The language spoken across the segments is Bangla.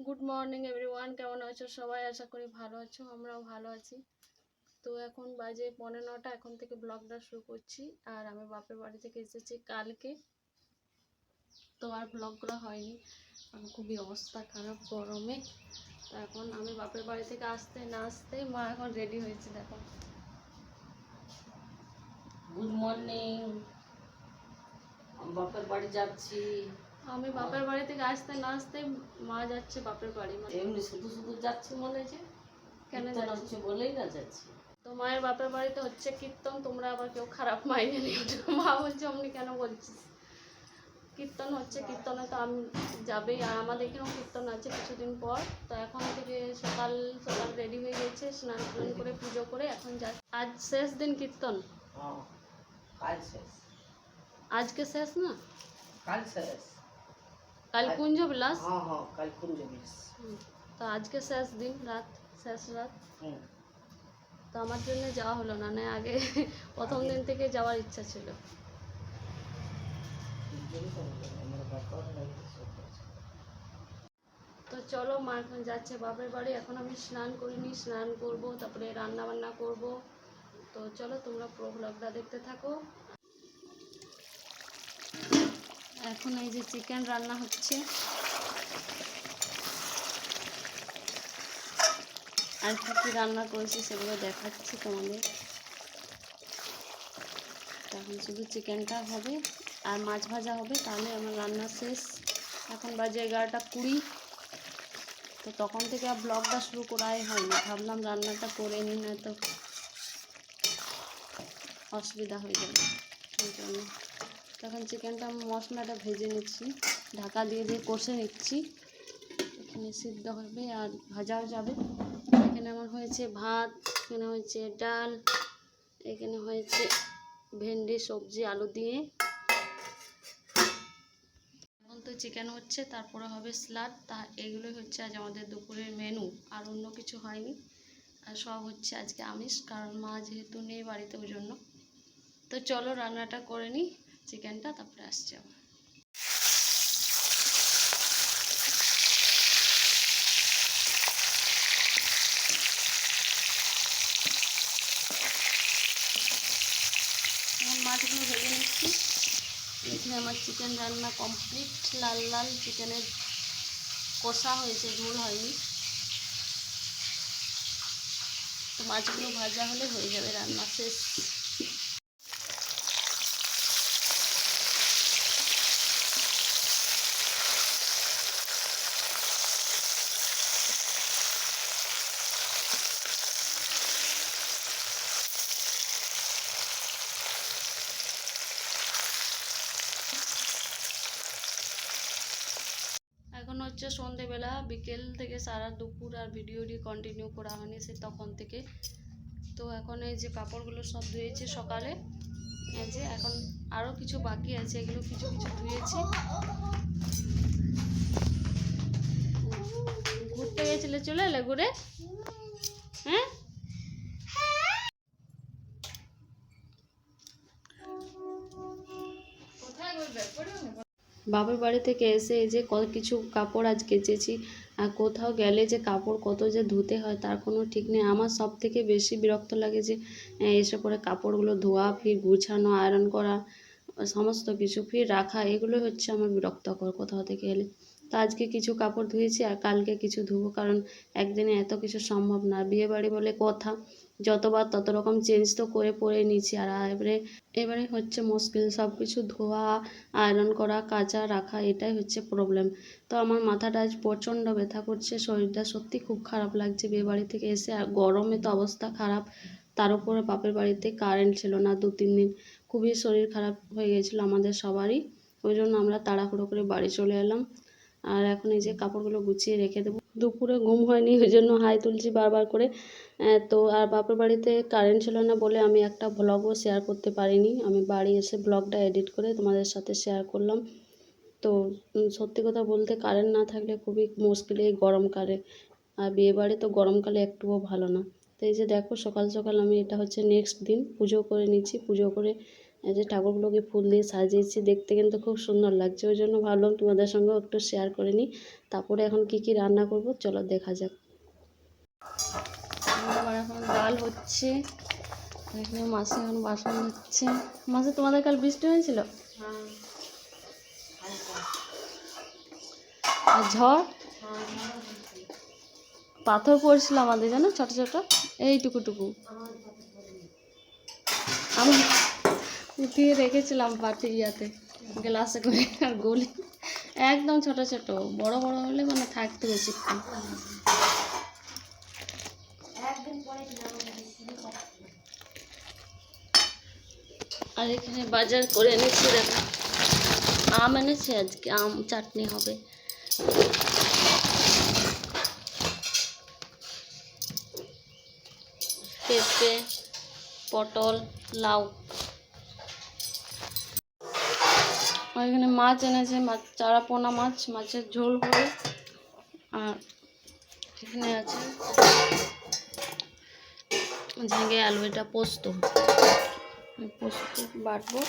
গুড মর্নিং এভরিওয়ান, কেমন আছো সবাই? আশা করি ভালো আছো, আমরাও ভালো আছি। তো এখন বাজে 9:45, এখন থেকে ব্লগটা শুরু করছি। আর আমি বাপের বাড়ি থেকে এসেছি কালকে, তো আর ব্লগ করা হয়নি, কারণ খুবই অবস্থা খারাপ গরমে। তো এখন আমি বাপের বাড়ি থেকে আসতে না আসতে মা এখন রেডি হয়েছে, দেখো। Good morning. বাপের বাড়ি যাচ্ছি। আমি বাপের বাড়ি থেকে আসতে না আসতে মা যাচ্ছে বাপের বাড়ি। এমনি শুধু শুধু যাচ্ছি মনে যে কেন যাচ্ছি বলেই না যাচ্ছি। তো মায়ের বাপের বাড়িতে হচ্ছে কীর্তন, তোমরা আবার কেউ খারাপ মাইনে নিও। মা বলছে অমনি কেন বলছিস, কীর্তন হচ্ছে, কীর্তনে তো আমি যাবেই। আর আমাদের এখানেও কীর্তন আছে কিছুদিন পর। তো এখন থেকে সকাল সকাল রেডি হয়ে গেছে, স্নান টান করে পুজো করে এখন যা। আজ শেষ দিন কীর্তন, কাল শেষ। আজকে শেষ না, কাল শেষ। কাল কুঞ্জ বিলাস। কাল কুঞ্জ বিলাস। তো আজকে শেষ দিন, রাত, শেষ রাত। তো আমার জন্য যাওয়া হলো না, না আগে প্রথম দিন থেকে যাওয়ার ইচ্ছা ছিল। তো চলো, মা এখন যাচ্ছে বাপের বাড়ি। এখন আমি স্নান করিনি, স্নান করব, তারপরে রান্না বান্না করব। তো চলো তোমরা পুরো ব্লগটা দেখতে থাকো। এখন এই যে চিকেন রান্না হচ্ছে, আর কী কী রান্না করেছি সেগুলো দেখাচ্ছি তোমাদের। এখন শুধু চিকেনটা হবে আর মাছ ভাজা হবে, তাহলে আমার রান্না শেষ। এখন বাজে 11:20। তো তখন থেকে আর ব্লগটা শুরু করাই হয়নি, ভাবলাম রান্নাটা করে নিই, না তো অসুবিধা হয়ে যাবে সেই জন্য। তখন চিকেনটা মশলাটা ভেজে নিচ্ছি, ঢাকা দিয়ে দিয়ে কষে নিচ্ছি। এখানে সিদ্ধ হবে আর ভাজাও যাবে। এখানে আমার হয়েছে ভাত, এখানে হয়েছে ডাল, এখানে হয়েছে ভেন্ডি সবজি আলু দিয়ে। এখন তো চিকেন হচ্ছে, তারপরে হবে স্যালাড। এগুলোই হচ্ছে আজ আমাদের দুপুরের মেনু, আর অন্য কিছু হয়নি। আর সব হচ্ছে আজকে আমিষ, কারণ মা যেহেতু নেই বাড়িতে, ওই জন্য। তো চলো রান্নাটা করে নিই চিকেনটা, তারপরে আসছি আবার। এখন মাছগুলো ভেজে নিচ্ছি। এখানে আমার চিকেন রান্না কমপ্লিট, লাল লাল চিকেনের কষা হয়েছে, ঝোল হয়নি। তো মাছগুলো ভাজা হলে হয়ে যাবে, রান্না শেষ। এখন হচ্ছে সন্ধেবেলা, বিকেল থেকে সারা দুপুর আর ভিডিওটি কন্টিনিউ করা হয়নি সে তখন থেকে। তো এখন এই যে কাপড়গুলো সব ধুয়েছি সকালে, এই যে এখন আরও কিছু বাকি আছে, এগুলো কিছু কিছু ধুয়েছি। ঘুরতে গেছিলে, চলে এলে ঘুরে? হ্যাঁ, বাপের বাড়ি থেকে এসে এই যে কিছু কাপড় আজ কেচেছি। আর কোথাও গেলে যে কাপড় কত যে ধুতে হয় তার কোনো ঠিক নেই। আমার সব থেকে বেশি বিরক্ত লাগে যে এসে পরে কাপড়গুলো ধোয়া, ফির গুছানো, আয়রন করা, সমস্ত কিছু ফির রাখা, এগুলো হচ্ছে আমার বিরক্তকর কোথাও থেকে এলে। তো আজকে কিছু কাপড় ধুয়েছি আর কালকে কিছু ধুবো, কারণ একদিনে এত কিছু সম্ভব না। বিয়েবাড়ি বলে কথা, যতবার তত রকম চেঞ্জ তো করে পরে নিচ্ছি। আর এবারে হচ্ছে মুশকিল, সব কিছু ধোয়া, আয়রন করা, কাচা, রাখা, এটাই হচ্ছে প্রবলেম। তো আমার মাথাটা আজ প্রচণ্ড ব্যথা করছে, শরীরটা সত্যি খুব খারাপ লাগছে বিয়েবাড়ি থেকে এসে। আর গরমে তো অবস্থা খারাপ, তার উপরে বাপের বাড়িতে কারেন্ট ছিল না 2-3 দিন। খুবই শরীর খারাপ হয়ে গেছিলো আমাদের সবারই, ওই জন্য আমরা তাড়াহুড়ো করে বাড়ি চলে এলাম। আর এখন এই যে কাপড়গুলো গুছিয়ে রেখে দেবো। দুপুরে ঘুম হয়নি, ওই জন্য হাই তুলছি বারবার করে। তো আর বাপের বাড়িতে কারেন্ট ছিল না বলে আমি একটা ভ্লগও শেয়ার করতে পারিনি। আমি বাড়ি এসে ব্লগটা এডিট করে তোমাদের সাথে শেয়ার করলাম। তো সত্যি কথা বলতে কারেন্ট না থাকলে খুবই মুশকিল এই গরমকালে। আর বিয়েবাড়ি তো গরমকালে একটুও ভালো না। তো এই যে দেখো সকাল সকাল আমি, এটা হচ্ছে নেক্সট দিন, পুজো করে নিচ্ছি। পুজো করে এই যে ঠাকুরগুলোকে ফুল দিয়ে সাজিয়েছি, দেখতে কিন্তু খুব সুন্দর লাগছে, ওই জন্য ভাবলাম তোমাদের সঙ্গেও একটু শেয়ার করে নিই। তারপরে এখন কি কি রান্না করব চলো দেখা যাক। আমার এখন ডাল হচ্ছে, এখানে মাসি এখন বাসন হচ্ছে। মাসি তোমাদের কাল বৃষ্টি হয়েছিল হ্যাঁ হালকা। আর ঝড় হ্যাঁ ঝড় হয়েছে। পাথর পড়ছিল আমাদের, জানো, ছোট ছোট এইটুকুটুকু। আমার কথা বলিনি। আমি উঠিয়ে রেখেছিলাম পাটি ইয়াতে গ্লাসে করে, আর গলি একদম ছোট ছোট, বড় বড় হলে মানে থাকতে বেশিক্ষণ। একদিন পরে আর এখানে বাজার করে এনেছি, দেখো আম এনেছি, আজকে আম চাটনি হবে। পেঁপে, পটল, লাউ। আর এখানে মাছ এনেছে, মাছ চারা পোনা মাছ, মাছের ঝোল হবে। আর এখানে আছে ঝিঙে আলু, এটা পোস্ত, পোস্ত বাটবো।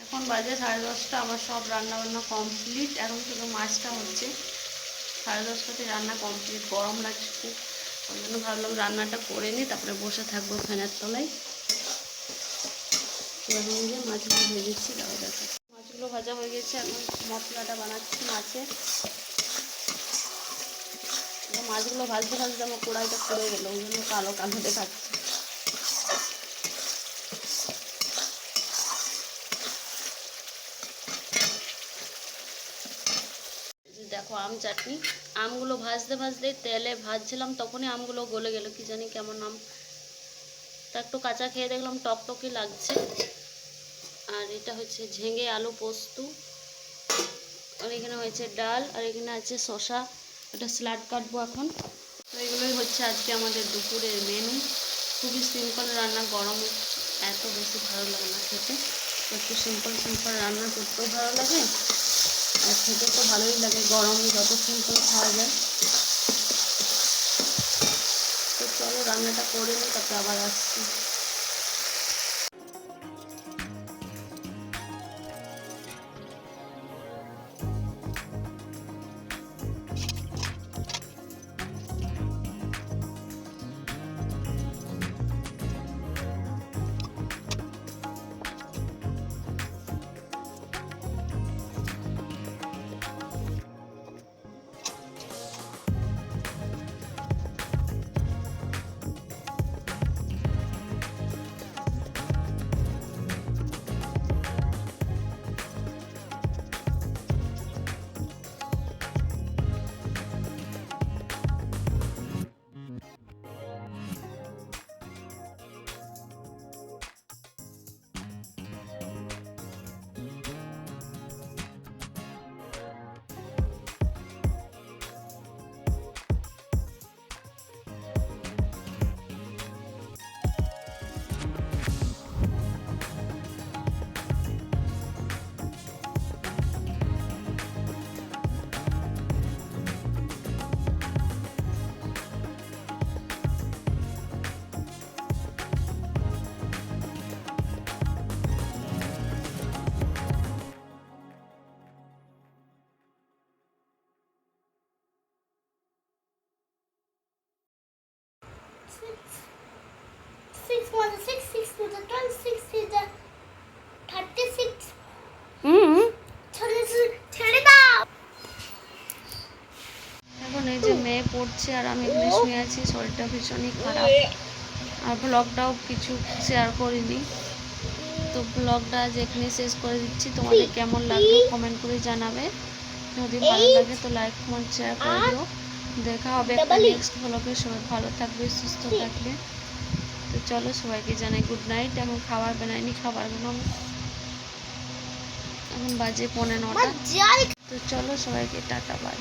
এখন বাজে 10:30, আমার সব রান্না বান্না কমপ্লিট, এখন শুধু মাছটা হচ্ছে। 10:30টাতে রান্না কমপ্লিট, গরম লাগছে খুব, ওই জন্য ভাবলাম রান্নাটা করে নিই, তারপরে বসে থাকবো ফ্যানের তলায়। এরকম যে মাছগুলো ভেজেছি, দাও দেখো মাছগুলো ভাজা হয়ে গেছে, এখন মশলাটা বানাচ্ছি মাছের। মাছগুলো ভাজতে ভাজতে আমার কড়াইটা পুড়ে গেলো, ওই জন্য কালো কালো দেখাচ্ছে। দেখো আম চাটনি, আমগুলো ভাজতে ভাজতে তেলে ভাজছিলাম, তখনই আমগুলো গলে গেল, কি জানি কেমন আম, তা একটু কাঁচা খেয়ে দেখলাম টকটকি লাগছে। আর এটা হচ্ছে ঝিঙে আলু পোস্ত, আর এখানে হয়েছে ডাল, আর এখানে আছে শসা, এটা স্যালাড কাটবো এখন। তো এগুলোই হচ্ছে আজকে আমাদের দুপুরের মেনু। খুবই সিম্পল রান্না, গরমে এত বেশি ভালো লাগে না খেতে, তো একটু সিম্পল সিম্পল রান্না করতেও ভালো লাগে, আর খেতে তো ভালোই লাগে, গরমে যত সিম্পল খাওয়া যায়। তো চলো রান্নাটা করে নিই, তারপরে আবার আসছি। Six was a 6 was a 12, 6 is a 36. ছেড়ে দাও। এখন এই যে মেয়ে পড়ছে, আর আমি এখানে শুয়ে আছি, শরীরটা ভীষণই খারাপ, আর ব্লগটাও কিছু শেয়ার করিনি। তো ব্লগটা আজ এখানে শেষ করে দিচ্ছি। তোমাদের কেমন লাগলো কমেন্ট করে জানাবে, যদি ভালো লাগে তো লাইক কমেন্ট শেয়ার করে দিও। দেখা হবে একটা Double E। নেক্সট ব্লগে। সবাই ভালো থাকবে, সুস্থ ঠিক। থাকবে। তো চলো সবাইকে জানাই গুড নাইট। এখন খাবার বানাইনি, খাবার বানাবো। এখন বাজে 9:45। মজা। তো চলো সবাইকে টাটা বাই।